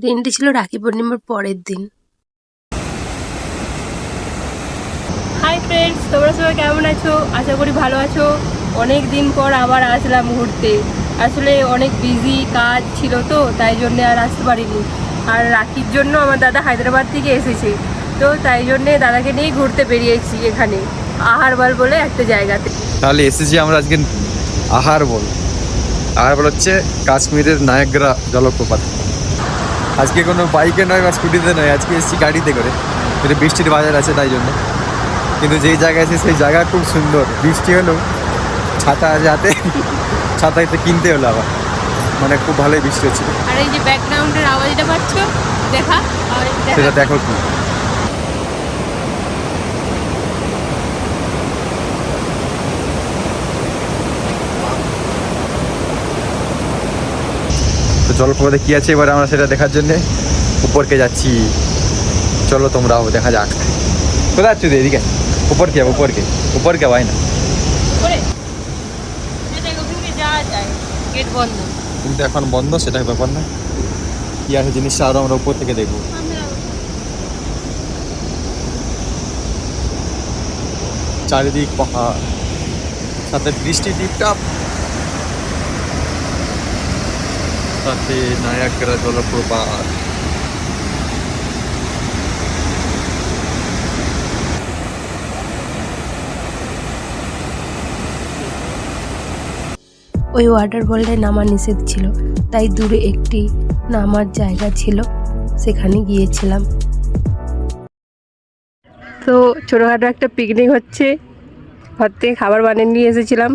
দিনটি ছিল রাখি পূর্ণিমার পরের দিন। হাই ফ্রেন্ডস, তোমরা সবাই কেমন আছো? আশা করি ভালো আছো। অনেক দিন পর আবার আসলাম ঘুরতে। আসলে অনেক বিজি কাজ ছিল তো, তাই জন্যে আর আসতে পারিনি। আর রাখির জন্য আমার দাদা হায়দ্রাবাদ থেকে এসেছে, তো তাই জন্যে দাদাকে নিয়েই ঘুরতে বেরিয়েছি এখানে আহারবাল বলে একটা জায়গাতে। তাহলে এসেছি আমরা আজকে আহারবল হচ্ছে কাশ্মীরের নায়াগ্রা জলপ্রপাত। আজকে কোনো বাইকে নয় বা স্কুটিতে নয়, আজকে এসেছি গাড়িতে করে। এটা বৃষ্টির বাজার আছে তাই জন্য, কিন্তু যেই জায়গায় আছে সেই জায়গা খুব সুন্দর। বৃষ্টি হলেও ছাতা আছে হাতে, ছাতায় তো কিনতে হলো আবার, মানে খুব ভালোই বৃষ্টি হচ্ছিল। আর এই যে ব্যাকগ্রাউন্ডের আওয়াজটা পাচ্ছ, সেটা দেখো কি। তো জলপ্রপাতে কি আছে এবার আমরা সেটা দেখার জন্য উপরকে যাচ্ছি। চলো তোমরাও দেখা যাক। কোথায় যাচ্ছ? এদিকে উপরকে যাবো, উপরকে ভাই না, গেট বন্ধ। কিন্তু এখন বন্ধ, সেটা ব্যাপার না। কি আছে জিনিসটা আরো আমরা উপর থেকে দেখবো। চারিদিক পাহাড়, সাথে বৃষ্টি টিপটাপ, সাথে নায়াগ্রা জলপ্রপাত। ওই ওয়াটার ফলটায় নামা নিষেধ ছিল, তাই দূরে একটি নামার জায়গা ছিল, সেখানে গিয়েছিলাম। তো ছোটোখাটো একটা পিকনিক হচ্ছে, ঘর থেকে খাবার বানিয়ে নিয়ে এসেছিলাম।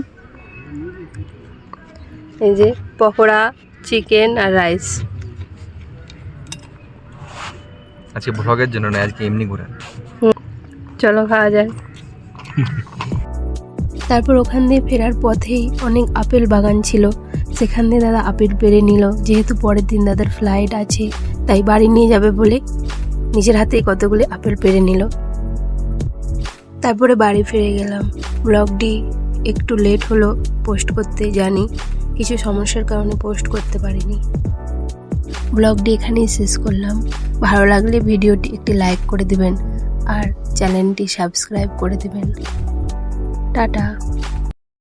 এই যে পকোড়া, চিকেন আর রাইস। আজকে ভ্লগের জন্য না, আজকে এমনি ঘুরে। চলো খাওয়া যায়। তারপর ওখান দিয়ে ফেরার পথেই অনেক আপেল বাগান ছিল, সেখান দিয়ে দাদা আপেল পেড়ে নিল। যেহেতু পরের দিন দাদার ফ্লাইট আছে, তাই বাড়ি নিয়ে যাবে বলে নিজের হাতেই কতগুলি আপেল পেড়ে নিল। তারপরে বাড়ি ফিরে গেলাম। ব্লগটি একটু লেট হলো পোস্ট করতে, জানি কিছু সমস্যার কারণে পোস্ট করতে পারিনি। ব্লগটি এখানেই শেষ করলাম। ভালো লাগলে ভিডিওটি একটি লাইক করে দিবেন আর চ্যানেলটি সাবস্ক্রাইব করে দিবেন। টাটা।